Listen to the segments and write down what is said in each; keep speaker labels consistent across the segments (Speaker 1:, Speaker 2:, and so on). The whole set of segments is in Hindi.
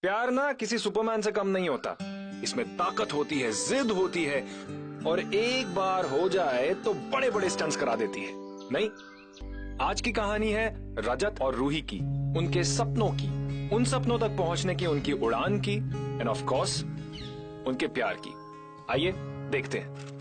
Speaker 1: प्यार ना किसी सुपरमैन से कम नहीं होता। इसमें ताकत होती है, जिद होती है, और एक बार हो जाए तो बड़े बड़े स्टंट्स करा देती है। नहीं, आज की कहानी है रजत और रूही की, उनके सपनों की, उन सपनों तक पहुंचने की उनकी उड़ान की, एंड ऑफ कोर्स उनके प्यार की। आइए देखते हैं।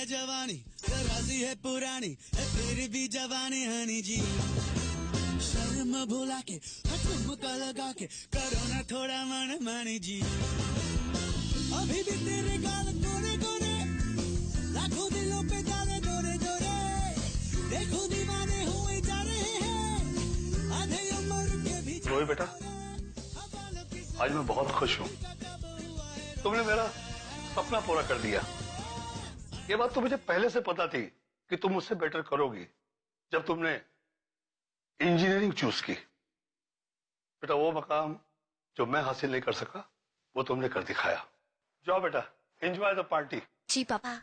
Speaker 2: जवानी राजी है पुरानी है, फिर भी जवानी हनी जी। शर्म भुला के ठुमका लगा के करो ना थोड़ा मन मानी जी। अभी भी तेरे गाल गोरे गोरे, लाखों दिलों पे डाले दोरे दोरे। देखो दीवाने हुए जा रहे हैं, आधे उम्र के भी।
Speaker 3: रोई बेटा, आज मैं बहुत खुश हूँ। तुमने मेरा सपना पूरा कर दिया। ये बात तो मुझे पहले से पता थी कि तुम मुझसे बेटर करोगी जब तुमने इंजीनियरिंग चूज की। बेटा, वो मकाम जो मैं हासिल नहीं कर सका वो तुमने कर दिखाया। जाओ बेटा, एंजॉय द पार्टी।
Speaker 4: जी पापा।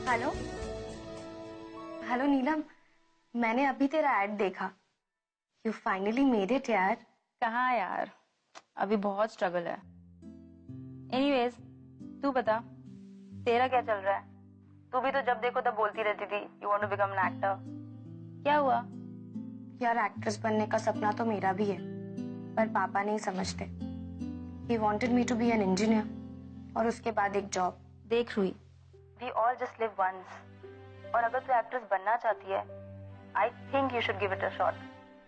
Speaker 4: हेलो हेलो नीलम, मैंने अभी तेरा ऐड देखा। यू फाइनली मेड इट यार।
Speaker 5: कहाँ यार, अभी बहुत स्ट्रगल है। एनीवेज, तू बता, तेरा क्या चल रहा है? तू भी तो जब देखो तब बोलती रहती थी you want to become an actor. क्या हुआ?
Speaker 4: यार, एक्ट्रेस बनने का सपना तो मेरा भी है, पर पापा नहीं समझते। He wanted me to be an engineer और उसके बाद एक जॉब।
Speaker 5: देख Ruhi, we all just live once, और अगर तू एक्ट्रेस बनना चाहती है, I think you should give it a shot.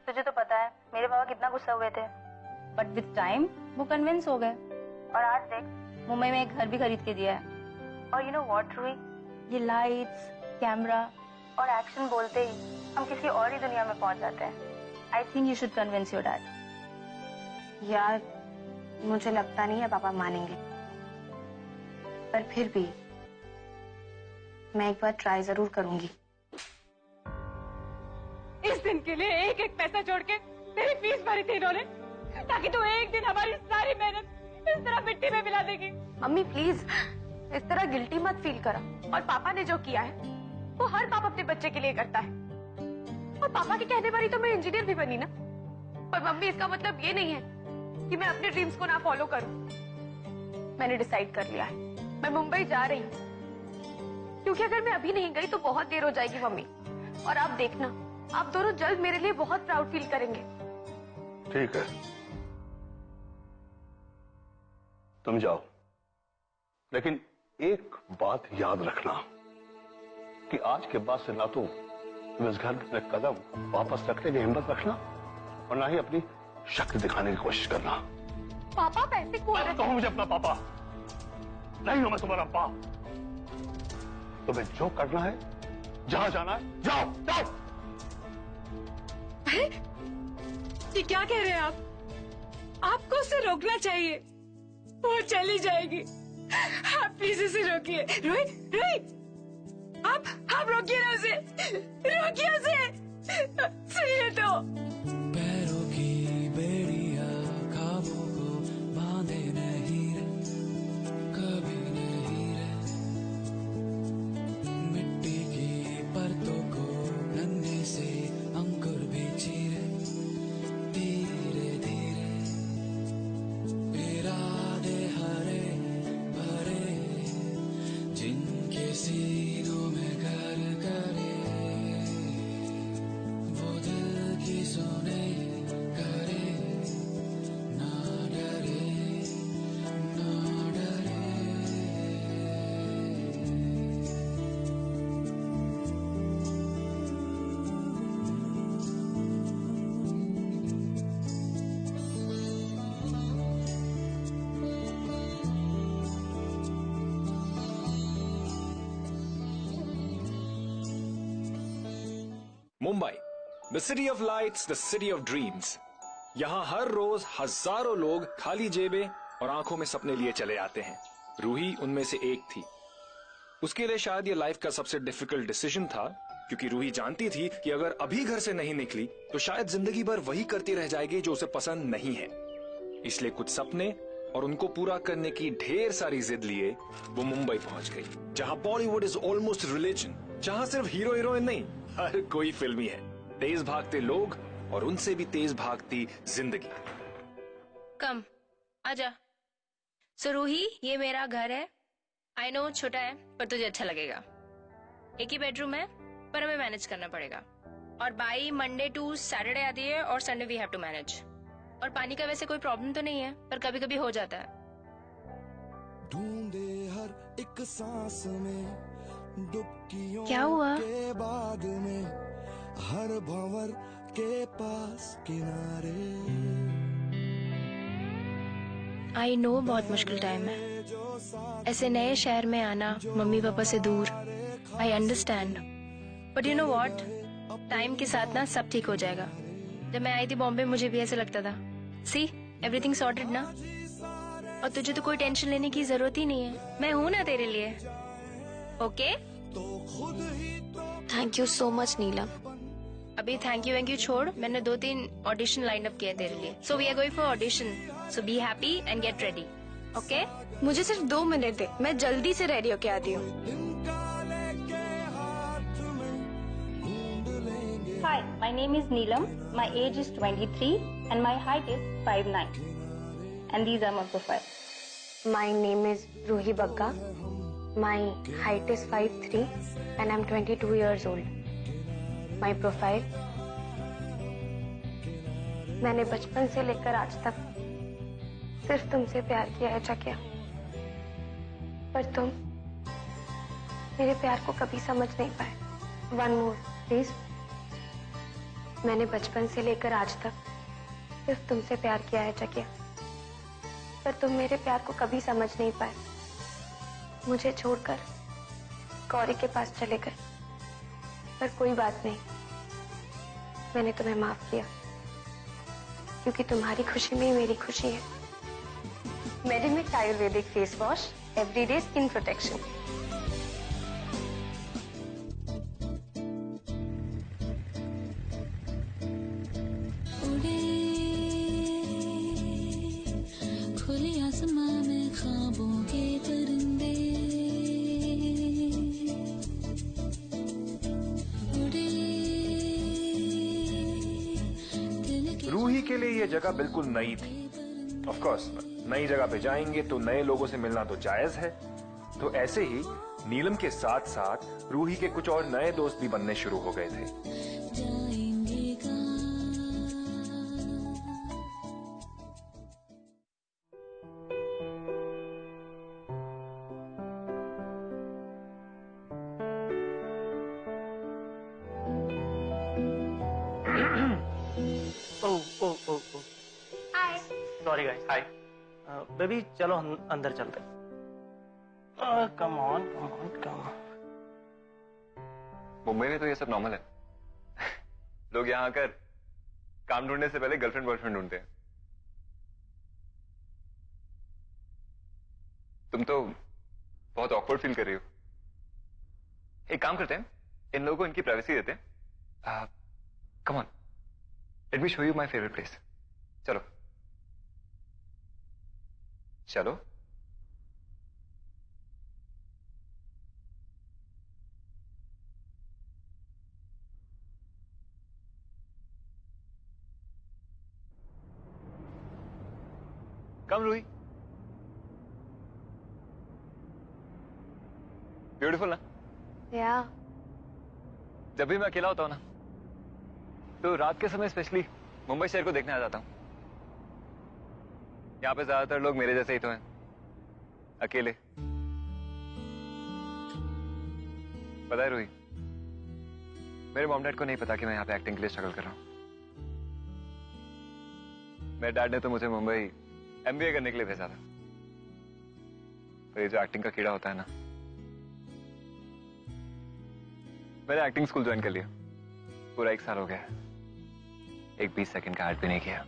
Speaker 5: तुझे तो पता है मेरे पापा कितना गुस्सा हुए थे, बट विद टाइम वो कन्विंस हो गए, और आज देख मुंबई में एक घर भी खरीद के दिया है। और यू नो व्हाट रूही, ये लाइट्स, कैमरा और एक्शन बोलते ही हम किसी और ही दुनिया में पहुंच जाते हैं। आई think you should convince your dad.
Speaker 4: यार, मुझे लगता नहीं है पापा मानेंगे, पर फिर भी मैं एक बार ट्राई जरूर करूंगी।
Speaker 6: इस दिन के लिए एक एक पैसा जोड़ के तेरी फीस भरी थी इन्होंने, ताकि तू एक दिन हमारी सारी मेहनत इस तरह मिट्टी में मिला देगी।
Speaker 4: मम्मी प्लीज, इस तरह गिल्टी मत फील करो।
Speaker 6: और पापा ने जो किया है वो हर बाप अपने बच्चे के लिए करता है, और पापा के कहने पर ही तो मैं इंजीनियर भी बनी ना। पर मम्मी, इसका मतलब ये नहीं है कि मैं अपने ड्रीम्स को ना फॉलो करूं। मैंने डिसाइड कर लिया है, मैं मुंबई जा रही हूँ, क्योंकि अगर मैं अभी नहीं गई तो बहुत देर हो जाएगी मम्मी। और आप देखना, आप दोनों जल्द मेरे लिए बहुत प्राउड फील करेंगे।
Speaker 3: ठीक है, तुम जाओ, लेकिन एक बात याद रखना कि आज के बाद से ना तो तुम इस घर में अपने कदम वापस रखने की हिम्मत रखना, और ना ही अपनी शक्ति दिखाने की कोशिश करना।
Speaker 6: पापा पैसे कौन रहे?
Speaker 3: तो मुझे अपना पापा नहीं हूं मैं तुम्हारा बाप। तुम्हें जो करना है, जहां जाना है, जाओ जाओ।
Speaker 6: ये क्या कह रहे हैं आप? आपको उसे रोकना चाहिए, वो चली जाएगी। आप प्लीज इसे रोकिए। रोहित, रोहित, आप रोकिए ना उसे, रोकिए उसे। सुनिए तो।
Speaker 2: पैरों की बेड़िया ख्वाबों को बांधे नहीं रे, कभी नहीं रे। मिट्टी की परतों को नन्हे से अंकुर भी चीरे, धीरे धीरे। इरादे हरे भरे जिनके सीनों में घर करे, वो दिल की सुने
Speaker 1: Mumbai, the city of lights, the city of dreams. यहाँ हर रोज हजारों लोग खाली जेबें और आंखों में सपने लिए चले आते हैं। रूही उनमें से एक थी। उसके लिए शायद ये लाइफ का सबसे डिफिकल्ट डिसीजन था, क्योंकि रूही जानती थी कि अगर अभी घर से नहीं निकली तो शायद जिंदगी भर वही करती रह जाएगी जो उसे पसंद नहीं है। इसलिए कुछ सपने और उनको पूरा करने की ढेर सारी जिद लिए वो मुंबई पहुंच गई, जहां बॉलीवुड इज ऑलमोस्ट रिलीजन, जहां सिर्फ हीरो हीरोइन नहीं, हर कोई फिल्मी है। तेज भागते लोग और उनसे भी तेज भागती जिंदगी।
Speaker 7: कम आजा। सो रूही, ये मेरा घर है। आई नो छोटा है पर तुझे अच्छा लगेगा। एक ही बेडरूम है पर हमें मैनेज करना पड़ेगा। और बाई मंडे टू सैटरडे आती है और Sunday we have to manage. और पानी का वैसे कोई प्रॉब्लम तो नहीं है, पर कभी कभी हो जाता है।
Speaker 2: ढूंढे हर एक सांस में डुबकियों
Speaker 7: क्या हुआ?
Speaker 2: के बाद में हर भंवर के पास किनारे।
Speaker 7: आई नो बहुत मुश्किल टाइम है, ऐसे नए शहर में आना, मम्मी पापा से दूर। I understand, but you know what, time के साथ ना सब ठीक हो जाएगा। जब मैं आई थी बॉम्बे मुझे भी ऐसे लगता था। सी एवरीथिंग सॉर्टेड ना, और तुझे तो कोई टेंशन लेने की जरूरत ही नहीं है। मैं हूं ना तेरे लिए। Okay?
Speaker 4: Thank you so much Neelam.
Speaker 7: अभी थैंक यू छोड़, मैंने 2-3 ऑडिशन लाइन अप किए तेरे लिए। So we are going for audition, so be happy and get ready. Okay?
Speaker 4: मुझे सिर्फ 2 मिनट दे, मैं जल्दी से रेडी होके आती हूँ।
Speaker 5: Hi, my name is Neelam. My age is 23 and my height is 5'9". And these are my profiles.
Speaker 4: My name is Ruhi Bagga. My height is 5'3" and I'm 22 years old. My profile. मैंने बचपन से लेकर आज तक सिर्फ तुमसे प्यार किया है चकिया, पर तुम मेरे प्यार को कभी समझ नहीं पाए। One more, please. मैंने बचपन से लेकर आज तक सिर्फ तुमसे प्यार किया है चकिया, पर तुम मेरे प्यार को कभी समझ नहीं पाए। मुझे छोड़कर गौरी के पास चले गए, पर कोई बात नहीं, मैंने तुम्हें माफ किया, क्योंकि तुम्हारी खुशी में ही मेरी खुशी है। Medimix Ayurvedic face wash, everyday skin protection.
Speaker 8: खुले आसमां में ख्वाबों के परिंदे उड़े।
Speaker 1: रूही के लिए यह जगह बिल्कुल नई थी। ऑफ कोर्स नई जगह पे जाएंगे तो नए लोगों से मिलना तो जायज है। तो ऐसे ही नीलम के साथ साथ रूही के कुछ और नए दोस्त भी बनने शुरू हो गए थे।
Speaker 8: जाएंगे कहाँ?
Speaker 5: Hi.
Speaker 9: सॉरी गाइस, हाय। बेबी चलो अंदर चलते हैं। Come on come on come on.
Speaker 10: Mumbai में तो ये सब नॉर्मल है। लोग यहाँ आकर काम ढूंढने से पहले गर्लफ्रेंड बॉयफ्रेंड ढूंढते हैं। तुम तो बहुत ऑकवर्ड फील कर रही हो। एक काम करते हैं, इन लोगों को इनकी प्राइवेसी देते हैं। Come on, let me show you my favourite place. चलो चलो। कम रूही, ब्यूटीफुल ना?
Speaker 4: या
Speaker 10: जब भी मैं अकेला होता हूं ना, तो रात के समय स्पेशली मुंबई शहर को देखने आ जाता हूं। यहाँ पे ज्यादातर लोग मेरे जैसे ही तो हैं, अकेले। पता है रूही, मेरे मॉम डैड को नहीं पता कि मैं यहाँ पे एक्टिंग के लिए स्ट्रगल कर रहा हूँ। मेरे डैड ने तो मुझे मुंबई एमबीए करने के लिए भेजा था, पर ये जो एक्टिंग का कीड़ा होता है ना, मैंने एक्टिंग स्कूल ज्वाइन कर लिया पूरा 1 साल हो गया, एक 20 सेकंड का हार्ट भी नहीं किया।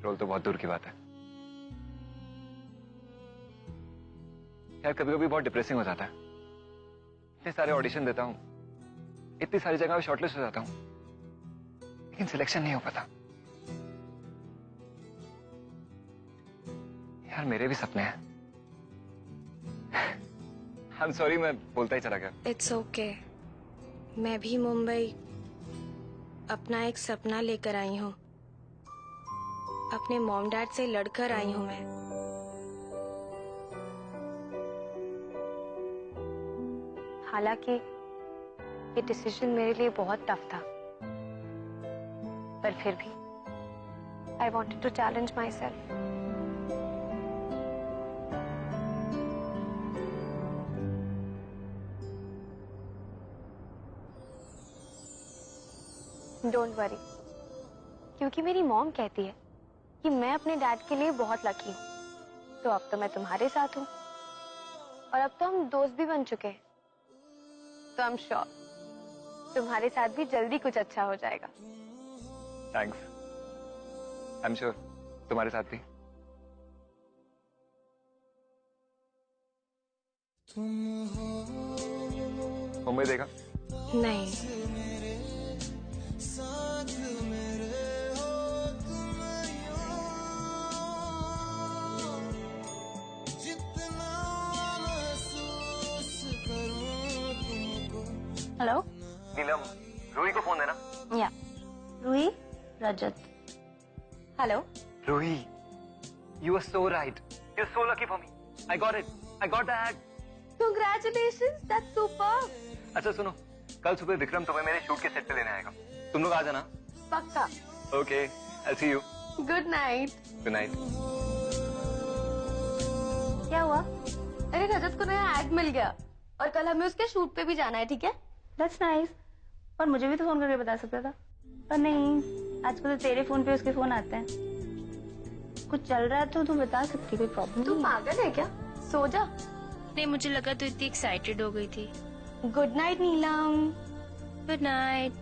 Speaker 10: रोल तो बहुत दूर की बात है यार, कभी कभी बहुत डिप्रेसिंग हो जाता है। इतने सारे ऑडिशन देता हूं, इतनी सारी जगह शॉर्टलिस्ट हो जाता हूं, लेकिन सिलेक्शन नहीं हो पाता। यार मेरे भी सपने हैं। आई एम सॉरी, मैं बोलता ही चला गया।
Speaker 7: It's okay. मैं भी मुंबई अपना एक सपना लेकर आई हूँ। अपने मॉम डैड से लड़कर आई हूँ मैं।
Speaker 4: हालांकि ये डिसीजन मेरे लिए बहुत टफ था, पर फिर भी I wanted to challenge myself. Don't worry, क्योंकि मेरी मॉम कहती है कि मैं अपने डैड के लिए बहुत लकी हूँ। तो अब तो मैं तुम्हारे साथ हूँ और अब तो हम दोस्त भी बन चुके हैं। तो आई एम श्योर तुम्हारे साथ भी जल्दी कुछ अच्छा हो जाएगा।
Speaker 10: थैंक्स। आई एम श्योर तुम्हारे साथ भी। मुंबई देखा?
Speaker 7: नहीं।
Speaker 5: हेलो
Speaker 10: नीलम, रूही को फोन देना।
Speaker 5: या Roohi, Rajat. Hello
Speaker 10: Roohi, you were so right. You're so lucky for me. I got it. I got that.
Speaker 6: Congratulations, that's superb.
Speaker 10: अच्छा सुनो, कल सुबह विक्रम तुम्हें मेरे शूट के सेट पे लेने आएगा। तुम लोग आ जाना।
Speaker 6: पक्का।
Speaker 10: Okay, I'll see you.
Speaker 6: Good night.
Speaker 10: Good night.
Speaker 6: क्या हुआ? अरे रजत को नया एड मिल गया और कल हमें उसके शूट पे भी जाना है, ठीक है?
Speaker 5: That's nice. और मुझे भी तो फोन करके बता सकता था, पर नहीं, आजकल तो तेरे फोन पे उसके फोन आते हैं। कुछ चल रहा है तो तू बता सकती, कोई प्रॉब्लम?
Speaker 6: तू पागल है क्या? सो जा।
Speaker 7: नहीं, मुझे लगा तू इतनी एक्साइटेड हो गई थी।
Speaker 6: Good night Neelam.
Speaker 7: Good night.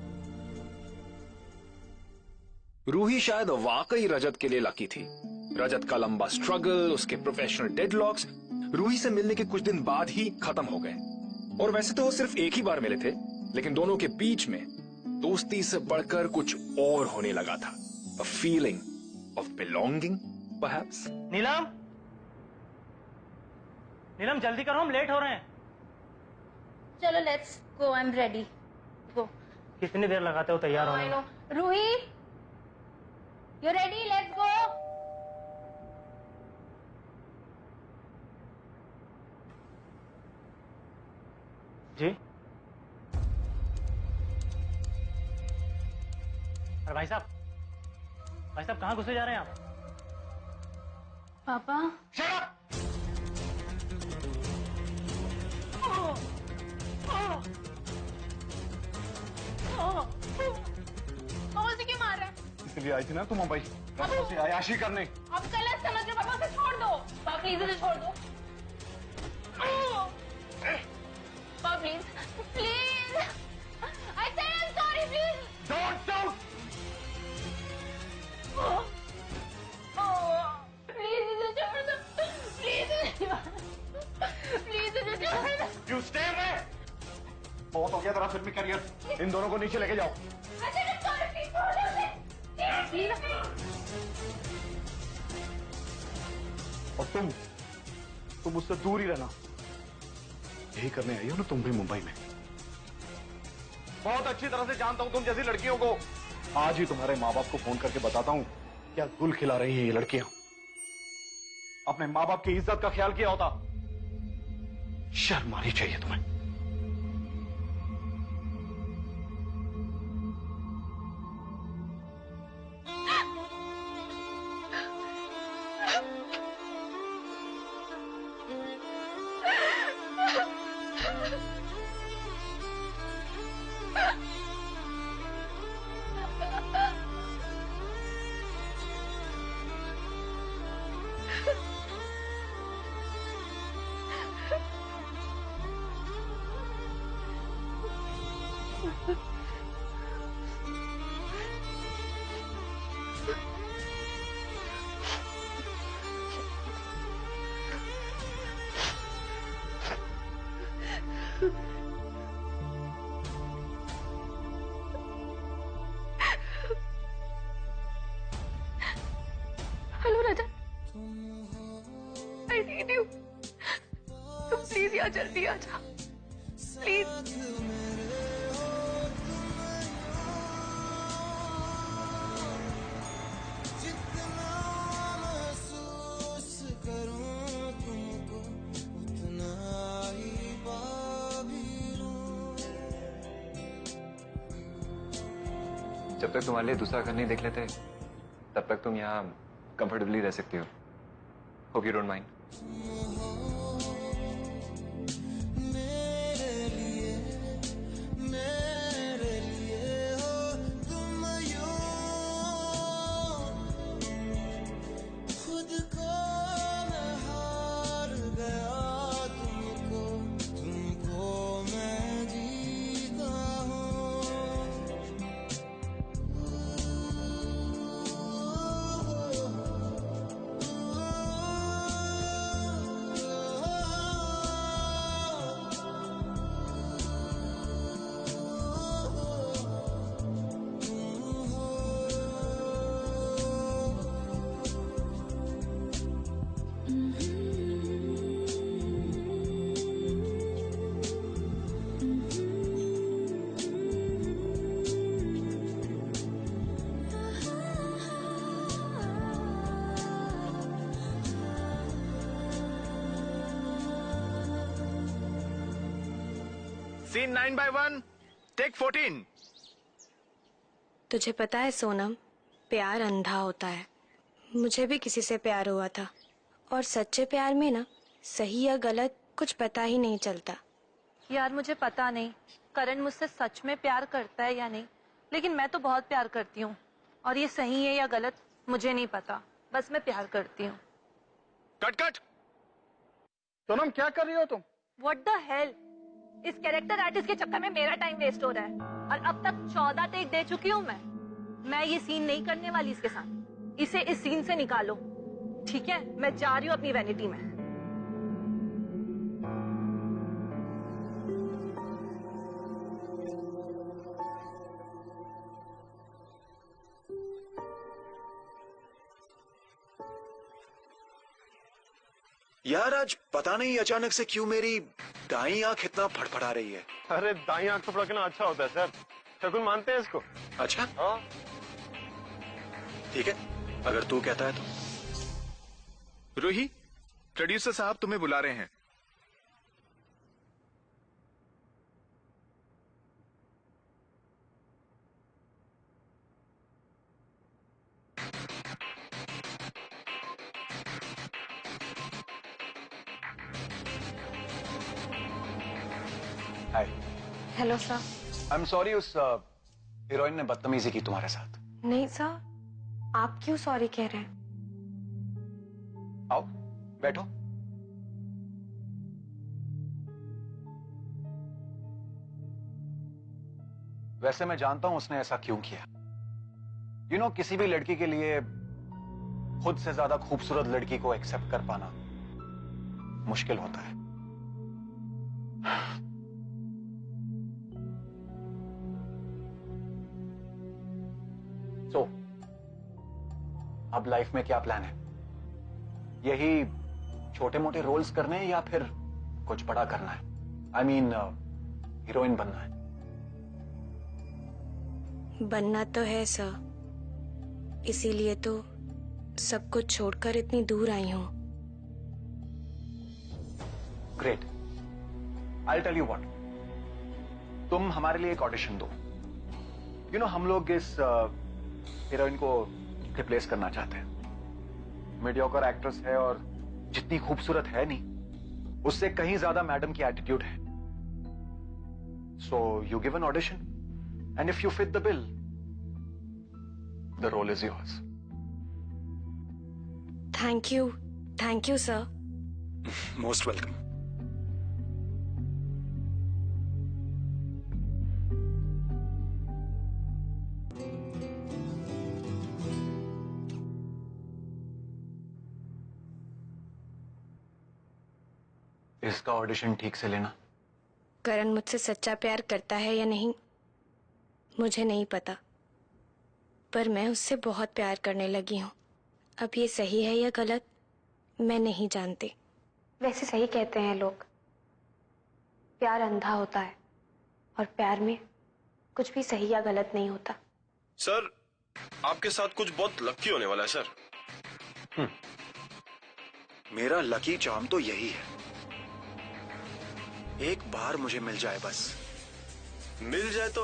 Speaker 1: Roohi शायद वाकई रजत के लिए लकी थी। रजत का लंबा स्ट्रगल, उसके प्रोफेशनल डेडलॉक्स रूही से मिलने के कुछ दिन बाद ही खत्म हो गए। और वैसे तो वो सिर्फ एक ही बार मिले थे, लेकिन दोनों के बीच में दोस्ती से बढ़कर कुछ और होने लगा था। A feeling of belonging, perhaps?
Speaker 9: नीलम, नीलम जल्दी करो, हम लेट हो रहे हैं।
Speaker 5: चलो let's go, I am ready. Go.
Speaker 9: कितनी देर लगाते हो तैयार होने में?
Speaker 5: Roohi, you ready? Let's go.
Speaker 9: जी। अरे भाई साहब कहाँ घुसे जा रहे हैं आप?
Speaker 5: पापा।
Speaker 6: उसे क्यों मार रहा है?
Speaker 3: इसलिए आई थी ना तुम मुंबई, से आयाशी करने।
Speaker 6: अब गलत समझ रहे, पापा उसे छोड़ दो। पापा प्लीज उसे छोड़ दो। पापा please, please. I said I'm sorry, please.
Speaker 3: Don't.
Speaker 6: Please उसे छोड़ दो। प्लीज उसे छोड़ दो।
Speaker 3: You stay away. बहुत हो गया तेरा फिल्मी करियर, इन दोनों को नीचे लेके जाओ।
Speaker 6: I said I'm sorry, please छोड़ दो उसे।
Speaker 3: और तुम उससे दूर ही रहना। यही करने आई हो ना तुम भी मुंबई में? बहुत अच्छी तरह से जानता हूं तुम जैसी लड़कियों को। आज ही तुम्हारे माँ बाप को फोन करके बताता हूं क्या गुल खिला रही हैं ये लड़कियां। अपने माँ बाप की इज्जत का ख्याल किया होता। शर्म आनी चाहिए तुम्हें।
Speaker 6: Hello Rajat, I need you. तुम प्लीज यहाँ जल्दी आ जाओ, प्लीज।
Speaker 10: जब तक तुम्हारे लिए दूसरा घर नहीं देख लेते तब तक तुम यहाँ कंफर्टेबली रह सकती हो। Hope you don't mind.
Speaker 11: Scene 9/1 take 14।
Speaker 4: तुझे पता है सोनम, प्यार अंधा होता है। मुझे भी किसी से प्यार हुआ था, और सच्चे प्यार में ना सही या गलत कुछ पता ही नहीं चलता।
Speaker 5: यार मुझे पता नहीं करण मुझसे सच में प्यार करता है या नहीं, लेकिन मैं तो बहुत प्यार करती हूँ, और ये सही है या गलत मुझे नहीं पता, बस मैं प्यार करती हूँ।
Speaker 11: Cut cut. सोनम क्या कर रही हो तुम?
Speaker 5: What the hell? इस कैरेक्टर आर्टिस्ट के चक्कर में मेरा टाइम वेस्ट हो रहा है, और अब तक 14 टेक दे चुकी हूँ मैं ये सीन नहीं करने वाली इसके साथ। इसे इस सीन से निकालो, ठीक है? मैं जा रही हूँ अपनी वैनिटी में।
Speaker 12: यार आज पता नहीं अचानक से क्यों मेरी दाईं आंख इतना फड़फड़ा रही है।
Speaker 3: अरे दाईं आंख तो फड़कना अच्छा होता है सर, शगुन मानते हैं इसको।
Speaker 12: अच्छा
Speaker 3: हाँ
Speaker 12: ठीक है, अगर तू कहता है तो।
Speaker 11: रूही, प्रोड्यूसर साहब तुम्हें बुला रहे हैं।
Speaker 12: Hi.
Speaker 4: Hello sir.
Speaker 12: I am sorry, उस हीरोइन ने बदतमीजी की तुम्हारे साथ।
Speaker 4: नहीं सर, आप क्यों सॉरी कह रहे हैं?
Speaker 12: आओ बैठो। वैसे मैं जानता हूं उसने ऐसा क्यों किया। यू नो, किसी भी लड़की के लिए खुद से ज्यादा खूबसूरत लड़की को एक्सेप्ट कर पाना मुश्किल होता है। अब लाइफ में क्या प्लान है? यही छोटे मोटे रोल्स करने हैं या फिर कुछ बड़ा करना है? आई मीन हीरोइन बनना है।
Speaker 4: बनना तो है सर, इसीलिए तो सब कुछ छोड़कर इतनी दूर आई हूं।
Speaker 12: Great. I tell you what, तुम हमारे लिए एक ऑडिशन दो। यू नो, हम लोग इस हीरोइन को रिप्लेस करना चाहते हैं। मीडियोकर एक्ट्रेस है और जितनी खूबसूरत है नहीं, उससे कहीं ज्यादा मैडम की एटीट्यूड है। So you give an audition and if you fit the bill, the role is yours.
Speaker 4: Thank you sir.
Speaker 12: Most welcome. इसका ऑडिशन ठीक से लेना।
Speaker 4: करण मुझसे सच्चा प्यार करता है या नहीं मुझे नहीं पता, पर मैं उससे बहुत प्यार करने लगी हूँ। अब ये सही है या गलत मैं नहीं जानती। वैसे सही कहते हैं लोग, प्यार अंधा होता है और प्यार में कुछ भी सही या गलत नहीं होता।
Speaker 11: सर आपके साथ कुछ बहुत लकी होने वाला है सर।
Speaker 12: मेरा लकी चार्म तो यही है, एक बार मुझे मिल जाए बस।
Speaker 11: मिल जाए तो?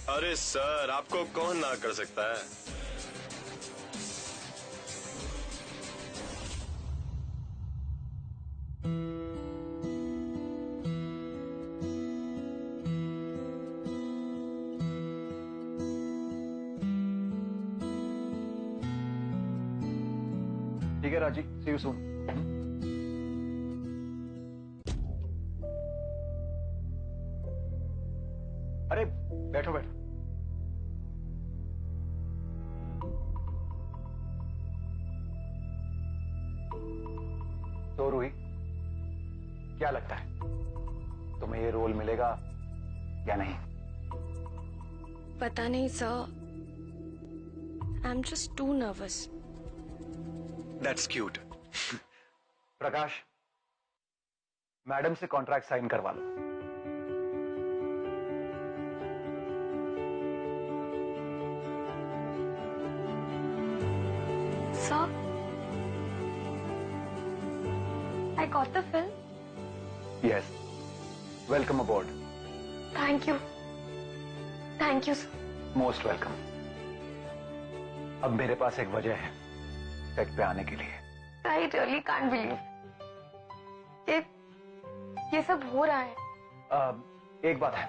Speaker 11: अरे सर आपको कौन ना कर सकता है।
Speaker 12: ठीक है राजी, सी यू सून। अरे बैठो बैठो। तो रूही, क्या लगता है तुम्हें ये रोल मिलेगा या नहीं?
Speaker 4: पता नहीं sir, I am just too nervous.
Speaker 12: That's cute. Prakash, madam से कॉन्ट्रैक्ट साइन करवा लो।
Speaker 4: Sir, I got the film.
Speaker 12: Yes. Welcome aboard.
Speaker 4: Thank you. Thank you, sir.
Speaker 12: Most welcome. अब मेरे पास एक वजह है सेट पे आने के लिए।
Speaker 4: I really can't believe ये सब हो रहा है।
Speaker 12: एक बात है,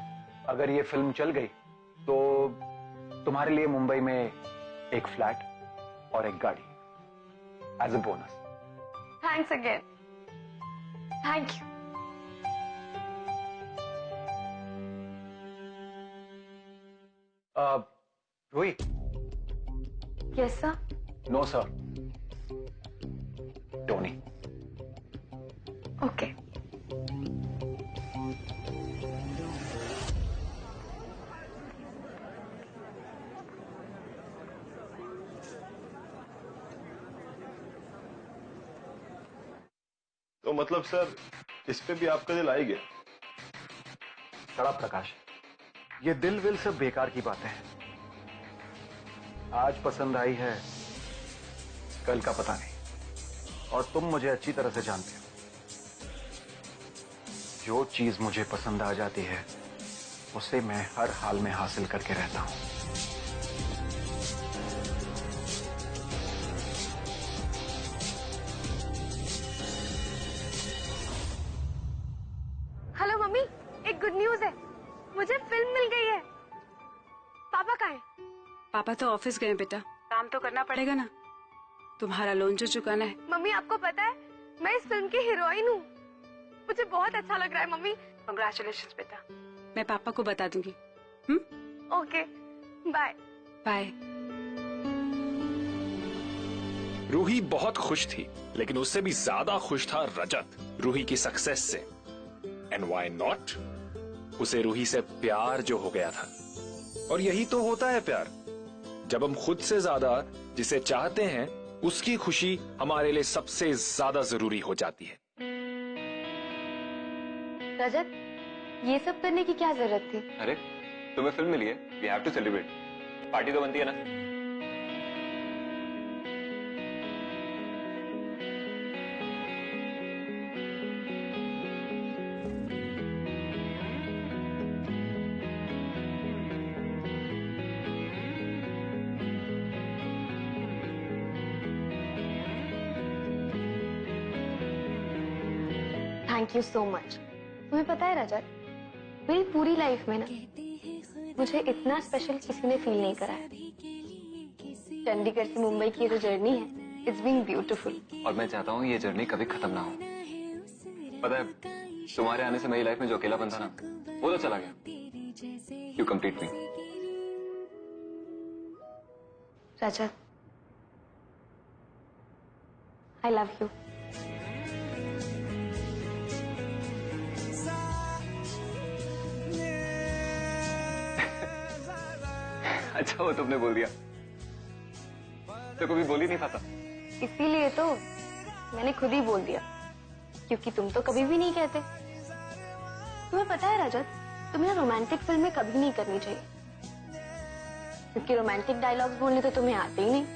Speaker 12: अगर ये फिल्म चल गई तो तुम्हारे लिए मुंबई में एक फ्लैट और एक गाड़ी as a bonus.
Speaker 4: Thanks again. Thank you.
Speaker 12: Ruhi.
Speaker 4: Yes, sir.
Speaker 12: No sir, Tony.
Speaker 4: Okay.
Speaker 11: तो मतलब सर इस पे भी आपका दिल आ ही गया?
Speaker 12: बड़ा प्रकाश, ये दिल विल सब बेकार की बातें हैं। आज पसंद आई है, कल का पता नहीं, और तुम मुझे अच्छी तरह से जानते हो। जो चीज मुझे पसंद आ जाती है उसे मैं हर हाल में हासिल करके रहता हूं।
Speaker 4: हेलो मम्मी, एक गुड न्यूज है, मुझे फिल्म मिल गई है। पापा कहाँ हैं?
Speaker 13: पापा तो ऑफिस गए बेटा, काम तो करना पड़ेगा ना, तुम्हारा लोन जो चुकाना है।
Speaker 4: मम्मी आपको पता है मैं इस फिल्म की हीरोइन हूँ, मुझे बहुत अच्छा लग रहा है मम्मी।
Speaker 13: कांग्रेचुलेशंस बेटा, मैं पापा को बता दूंगी।
Speaker 4: Okay, bye
Speaker 13: bye.
Speaker 1: रूही बहुत खुश थी, लेकिन उससे भी ज्यादा खुश था रजत रूही की सक्सेस से। एंड व्हाई नॉट, उसे रूही से प्यार जो हो गया था। और यही तो होता है प्यार, जब हम खुद से ज्यादा जिसे चाहते हैं उसकी खुशी हमारे लिए सबसे ज्यादा जरूरी हो जाती है।
Speaker 4: रजत, ये सब करने की क्या जरूरत थी?
Speaker 10: अरे तुम्हें फिल्म मिली है, we have to celebrate, party तो बनती है ना।
Speaker 4: Thank you so much. तुम्हें पता है रजत, मेरी पूरी लाइफ में ना मुझे इतना स्पेशल किसी ने फील नहीं करा है। चंडीगढ़ से मुंबई की जो जर्नी है, इट्स बीन ब्यूटीफुल।
Speaker 10: और मैं चाहता हूँ ये जर्नी कभी खत्म ना हो। पता है, तुम्हारे आने से मेरी लाइफ में जो अकेलापन था ना, वो तो चला गया। You complete me.
Speaker 4: Rajat, I love you.
Speaker 10: अच्छा वो तुमने बोल दिया, तो कभी बोल ही नहीं पाता।
Speaker 4: इसीलिए तो मैंने खुद ही बोल दिया, क्योंकि तुम तो कभी भी नहीं कहते। तुम्हें पता है रजत, तुम्हें रोमांटिक फिल्में कभी नहीं करनी चाहिए, क्योंकि रोमांटिक डायलॉग्स बोलने तो तुम्हें आते ही नहीं।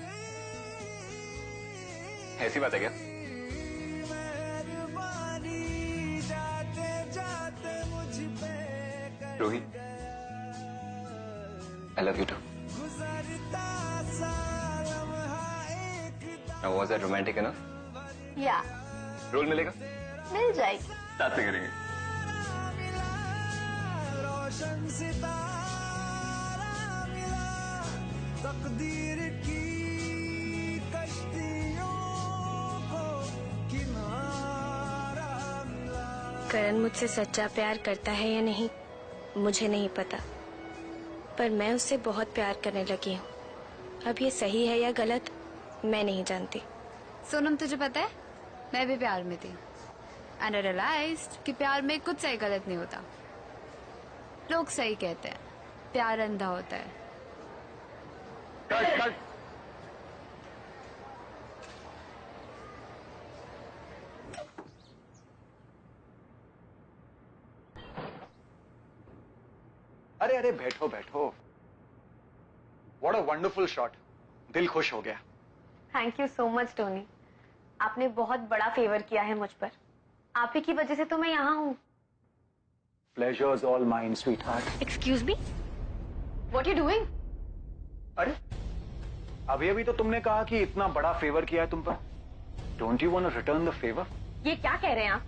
Speaker 10: ऐसी बात है क्या? रोही, I love you too. Now was that romantic enough?
Speaker 4: या
Speaker 10: रोल मिलेगा?
Speaker 4: मिल जाएगी।
Speaker 10: साथ में करेंगे।
Speaker 2: तकदीर की कश्तियों को किनारा मिला।
Speaker 7: करण मुझसे सच्चा प्यार करता है या नहीं मुझे नहीं पता, पर मैं उससे बहुत प्यार करने लगी हूँ। अब ये सही है या गलत मैं नहीं जानती।
Speaker 14: सोनम, तुझे पता है मैं भी प्यार में थी, एंड आई रियलाइज्ड कि प्यार में कुछ सही गलत नहीं होता। लोग सही कहते हैं प्यार अंधा होता है।
Speaker 12: कट। अरे अरे बैठो बैठो। व्हाट अ वंडरफुल शॉट, दिल खुश हो गया।
Speaker 4: Thank you so much Tony, आपने बहुत बड़ा फेवर किया है मुझ पर। आप ही की वजह से तो मैं यहाँ हूँ।
Speaker 12: Pleasure's all mine, sweetheart.
Speaker 4: Excuse me, what you doing?
Speaker 12: अरे अभी तो तुमने कहा कि इतना बड़ा फेवर किया है तुम पर। Don't you want to return the favour?
Speaker 4: ये क्या कह रहे हैं आप?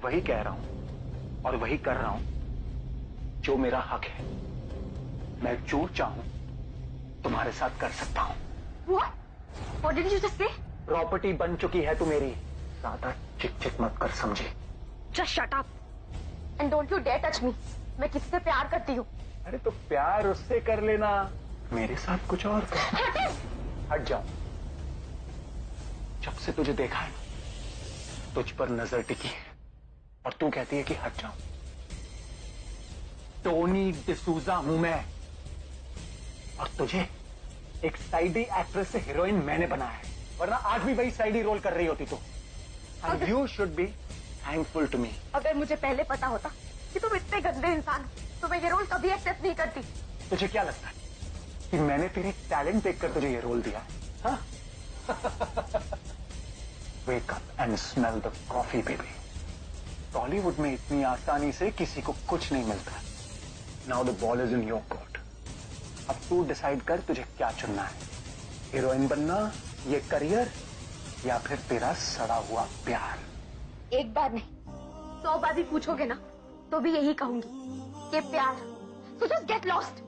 Speaker 12: वही कह रहा हूं और वही कर रहा हूं जो मेरा हक है। मैं जो चाहूं तुम्हारे साथ कर सकता हूं।
Speaker 4: What did you just say?
Speaker 12: Property बन चुकी है तू मेरी, ज्यादा चिक चिक मत कर, समझे?
Speaker 4: Just shut up and don't you dare touch me. मैं किससे प्यार करती हूँ?
Speaker 12: अरे तो प्यार उससे कर लेना, मेरे साथ कुछ और कर। हट जाओ। जब से तुझे देखा है तुझ पर नजर टिकी है और तू कहती है कि हट जाओ। टोनी डिसूजा हूं मैं, और तुझे एक साइडी एक्ट्रेस से हीरोइन मैंने बनाया है, वरना आज भी वही साइडी रोल कर रही होती तू। And you should be thankful to me.
Speaker 4: अगर मुझे पहले पता होता कि तुम इतने गंदे इंसान हो, तो मैं ये रोल कभी एक्सेप्ट नहीं करती।
Speaker 12: तुझे क्या लगता है कि मैंने तेरे टैलेंट देखकर तुझे ये रोल दिया है? हाँ? Wake up and smell the coffee, baby. Tollywood में इतनी आसानी से किसी को कुछ नहीं मिलता। Now the ball is in your court. अब तू डिसाइड कर तुझे क्या चुनना है, हीरोइन बनना, ये करियर, या फिर तेरा सड़ा हुआ प्यार।
Speaker 4: एक बार नहीं 100 बार भी पूछोगे ना तो भी यही कहूंगी कि प्यार। So just get lost.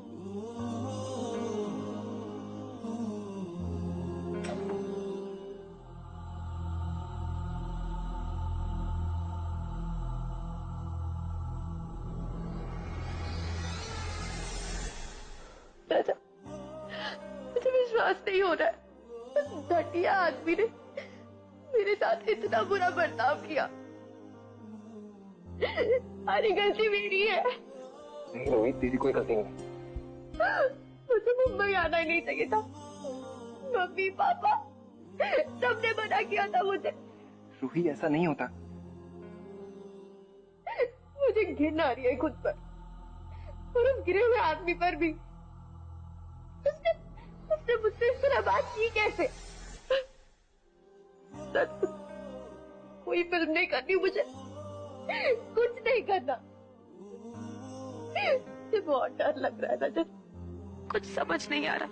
Speaker 4: राजा, मुझे विश्वास नहीं हो रहा है, उस घटिया आदमी ने मेरे साथ इतना बुरा बर्ताव किया। सारी गलती मेरी है।
Speaker 10: नहीं रोहित, तेरी कोई गलती नहीं।
Speaker 4: मुझे मुंबई आना ही नहीं चाहिए था। मम्मी पापा सबने मना किया था मुझे।
Speaker 10: रोहित ऐसा नहीं होता।
Speaker 4: मुझे घिन आ रही है खुद पर और उस गिरे हुए आदमी पर भी। उसने मुझसे इस तरह बात की कैसे? कोई फिल्म नहीं करनी मुझे, कुछ नहीं करना। मुझे बहुत डर लग रहा है रजत, कुछ समझ नहीं आ रहा।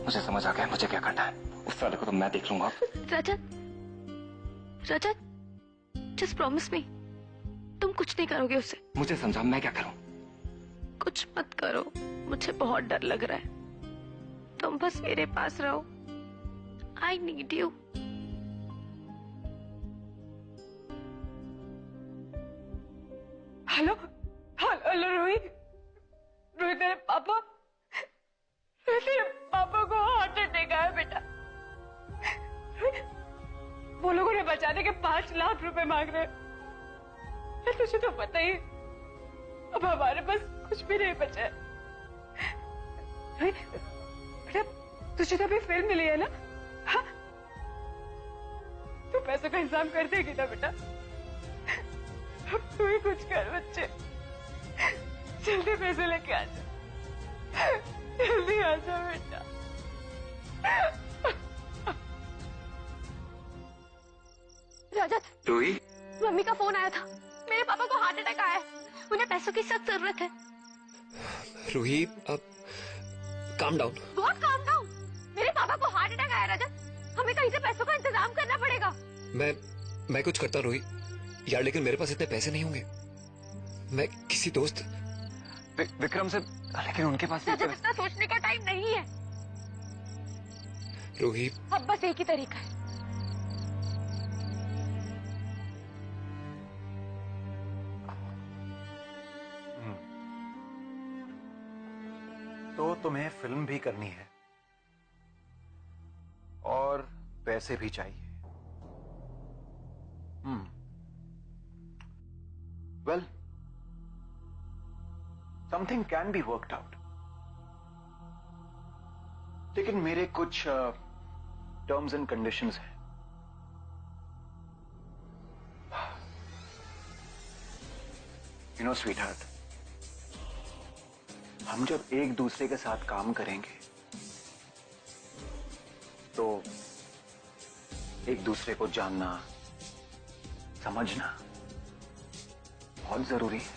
Speaker 10: मुझे समझ आ गया मुझे क्या करना है। उस साले को तो मैं देख लूंगा।
Speaker 7: रजत, रजत, जस्ट प्रॉमिस मी, तुम कुछ नहीं करोगे उससे।
Speaker 10: मुझे समझा, मैं क्या करूं?
Speaker 7: कुछ मत करो, मुझे बहुत डर लग रहा है। तुम बस मेरे पास रहो। I need you.
Speaker 6: Hello hello Rohit, Rohit तेरे पापा को हार्ट अटैक आया बेटा। वो लोगों ने बचाने के 5 लाख रुपए मांग रहे हैं। तुझे तो पता ही, अब हमारे पास कुछ भी नहीं बचा है।
Speaker 13: बेटा तुझे तो अभी फिल्म मिली है ना, हाँ? तू पैसों का इंतजाम कर देगी ना बेटा? अब तू ही कुछ कर बच्चे, जल्दी पैसे लेके आ जा, जल्दी आ जा बेटा।
Speaker 6: रजत,
Speaker 10: रूही,
Speaker 6: मम्मी का फोन आया था, मेरे पापा को हार्ट अटैक आया है, उन्हें पैसों की सख्त जरूरत है।
Speaker 10: रूही, अब काम डाउन।
Speaker 6: बहुत काम डाउन, मेरे पापा को हार्ट अटैक आया रजत, हमें कहीं से पैसों का इंतजाम करना पड़ेगा।
Speaker 10: मैं कुछ करता रूही यार, लेकिन मेरे पास इतने पैसे नहीं होंगे। मैं किसी दोस्त विक्रम से, लेकिन उनके पास
Speaker 6: रजत इतना सोचने का टाइम नहीं है
Speaker 10: रूही।
Speaker 6: अब बस एक ही तरीका है।
Speaker 12: तो तुम्हें फिल्म भी करनी है और पैसे भी चाहिए। Well, something can be worked out, लेकिन मेरे कुछ टर्म्स एंड कंडीशंस हैं। यू नो स्वीट हार्ट, हम जब एक दूसरे के साथ काम करेंगे तो एक दूसरे को जानना, समझना बहुत जरूरी है।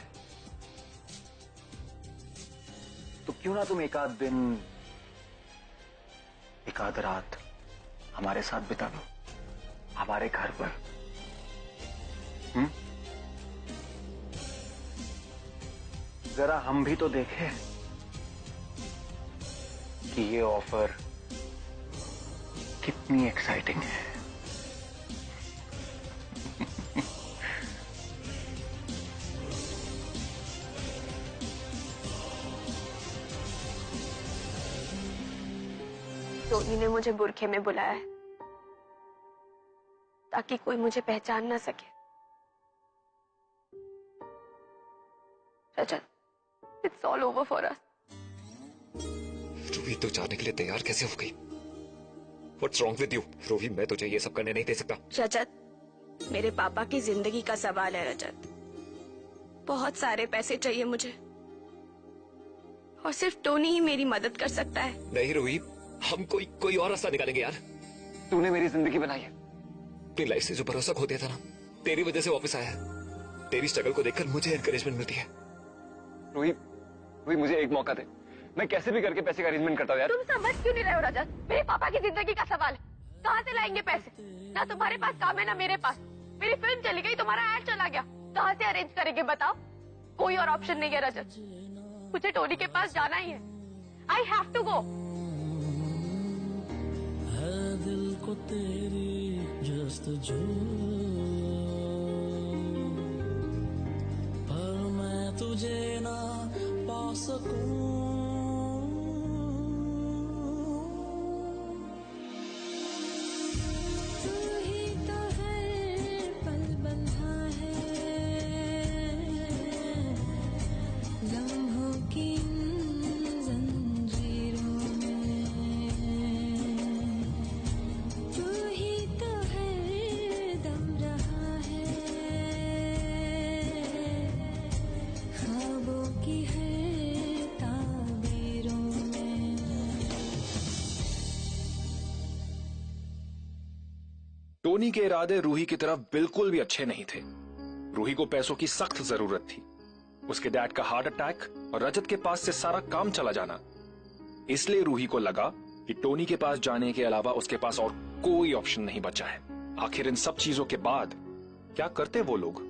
Speaker 12: तो क्यों ना तुम एक आध दिन, एक आध रात हमारे साथ बिता लो, हमारे घर पर। जरा हम भी तो देखें कि ये ऑफर कितनी एक्साइटिंग है।
Speaker 4: टोनी ने मुझे बुरखे में बुलाया है ताकि कोई मुझे पहचान ना सके। Rajat, it's all over for us.
Speaker 10: Roohi, तो जाने के लिए तैयार कैसे हो गई? What's wrong with you? Ruhi, मैं तुझे ये सब करने नहीं दे सकता।
Speaker 7: रजत, मेरे पापा की जिंदगी का सवाल है रजत। बहुत सारे पैसे चाहिए मुझे और सिर्फ टोनी ही मेरी मदद कर सकता है।
Speaker 10: नहीं रूही, हम कोई और रास्ता निकालेंगे यार। तूने मेरी जिंदगी बनाई है, अपनी लाइफ से जो भरोसा खो दिया था ना, तेरी वजह से वापस आया है। तेरी स्ट्रगल को देखकर मुझे एनकरेजमेंट मिलती है। रूही, मुझे एक मौका दे, मैं कैसे भी करके पैसे का अरेंजमेंट करता हूँ यार।
Speaker 6: तुम समझ क्यों नहीं रहे हो रजत? मेरे पापा की जिंदगी का सवाल है, कहाँ से लाएंगे पैसे? ना तुम्हारे पास काम है ना मेरे पास। मेरी फिल्म चली गई, तुम्हारा एड चला गया, कहाँ से अरेंज करेंगे बताओ? कोई और ऑप्शन नहीं है रजत, मुझे टोनी के पास जाना ही है। I have to go.
Speaker 2: दिल को तेरी जस्तजू, पर मैं तुझे ना पा सकूं।
Speaker 8: तू ही तो हर पल बंधा है लम्हों की जंजीरों में। तू ही तो हर दम रहा है ख्वाबों की हर ताबीरों में।
Speaker 1: टोनी के इरादे रूही की तरफ बिल्कुल भी अच्छे नहीं थे। रूही को पैसों की सख्त जरूरत थी, उसके डैड का हार्ट अटैक और रजत के पास से सारा काम चला जाना। इसलिए रूही को लगा कि टोनी के पास जाने के अलावा उसके पास और कोई ऑप्शन नहीं बचा है। आखिर इन सब चीजों के बाद क्या करते वो लोग?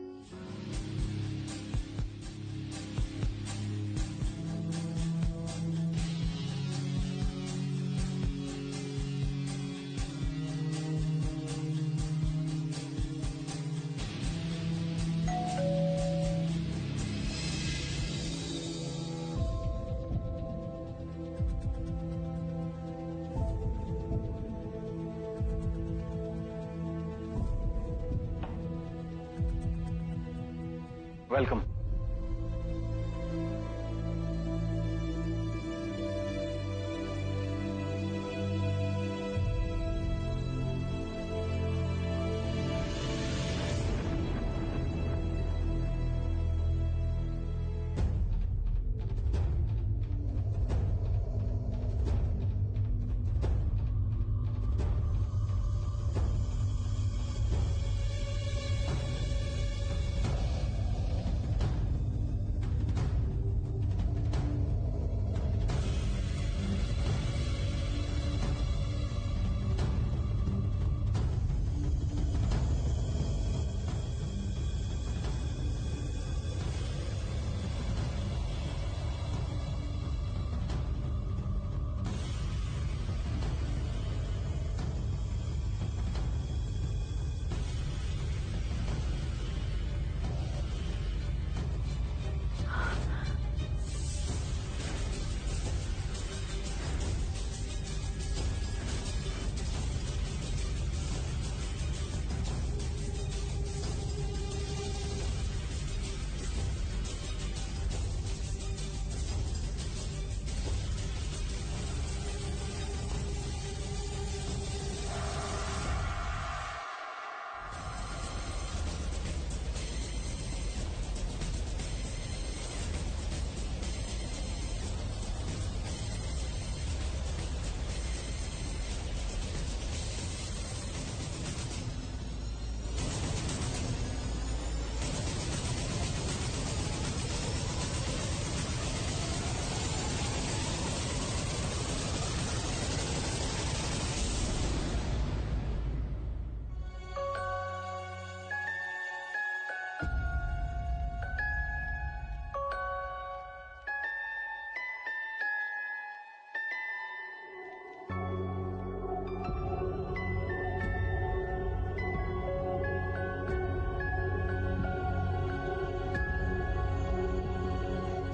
Speaker 12: वेलकम।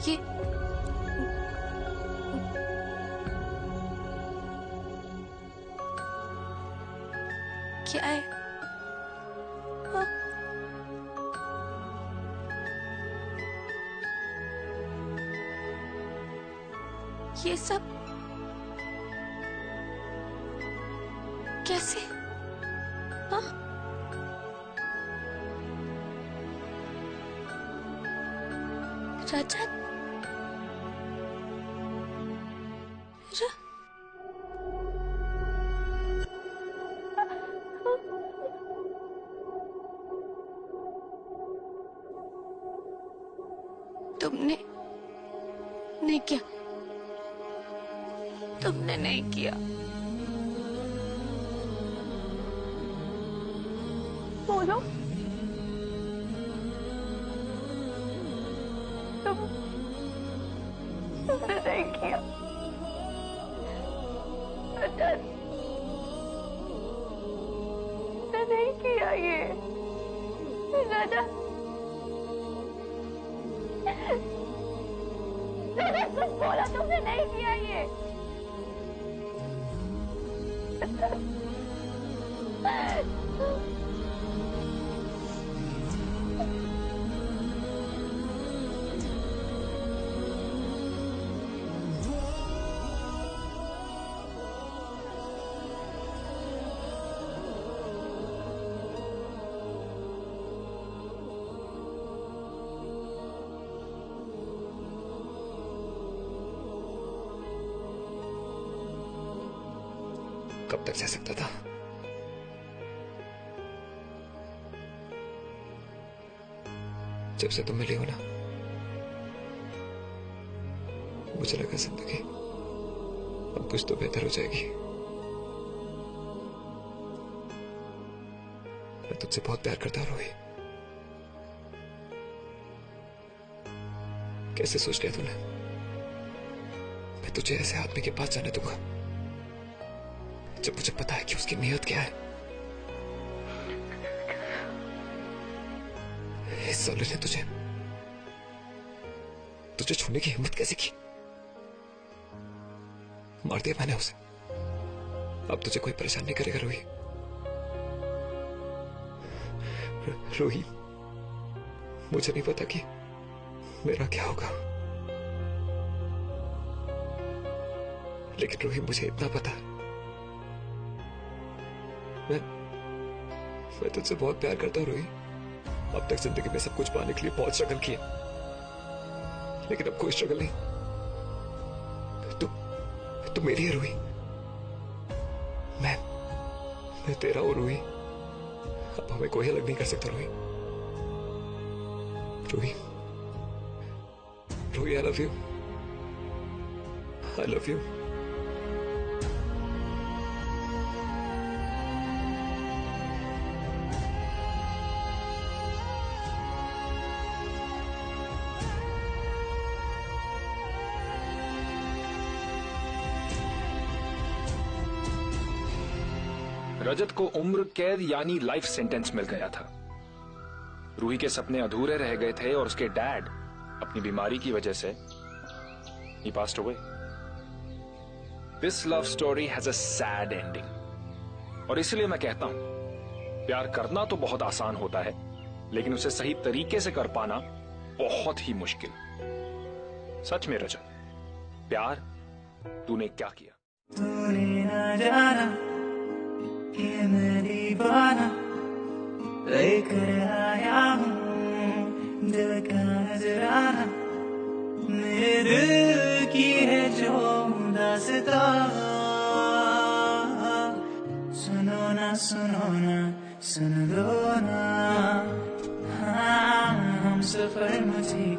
Speaker 7: ये क्या है? हाँ? ये सब कैसे? हाँ? रजत? तुमने नहीं किया, तुमने नहीं किया।
Speaker 6: बोलो, तुमने नहीं किया। रजत, तुमने नहीं किया ये। रजत, कुछ बोला, तुमने नहीं किया ये।
Speaker 10: कब तक सह सकता था? जब से तुम मिली हो ना, मुझे लगा जिंदगी अब कुछ तो बेहतर हो जाएगी। मैं तुझसे बहुत प्यार करता हूं रोही। कैसे सोच लिया तूने मैं तुझे ऐसे आदमी के पास जाने दूंगा जब मुझे पता है कि उसकी नीयत क्या है? इस साले ने तुझे छूने की हिम्मत कैसे की? मार दिया मैंने उसे। अब तुझे कोई परेशान नहीं करेगा रोही। रोही, मुझे नहीं पता कि मेरा क्या होगा, लेकिन रोही मुझे इतना पता है, मैं तुझसे बहुत प्यार करता हूं रोही। अब तक जिंदगी में सब कुछ पाने के लिए बहुत स्ट्रगल किया, लेकिन अब कोई स्ट्रगल नहीं। तू मेरी है रोही। मैं तेरा हूं रोही। अब हमें कोई अलग नहीं कर सकता Rohi. Rohi, I love you. I love you.
Speaker 1: Rajat को उम्र कैद यानी लाइफ सेंटेंस मिल गया था। रूही के सपने अधूरे रह गए थे और उसके डैड अपनी बीमारी की वजह से he passed away. This love story has a sad ending. और इसलिए मैं कहता हूं, प्यार करना तो बहुत आसान होता है, लेकिन उसे सही तरीके से कर पाना बहुत ही मुश्किल। सच में रजत, प्यार तूने क्या किया?
Speaker 2: तूने ना जाना कि मैं दीवाना लेकर आया हूँ दिल का नजराना। मेरे दिल की है जो दास्तां, सुनो ना सुन दो ना। हाँ, हम सफर मुझे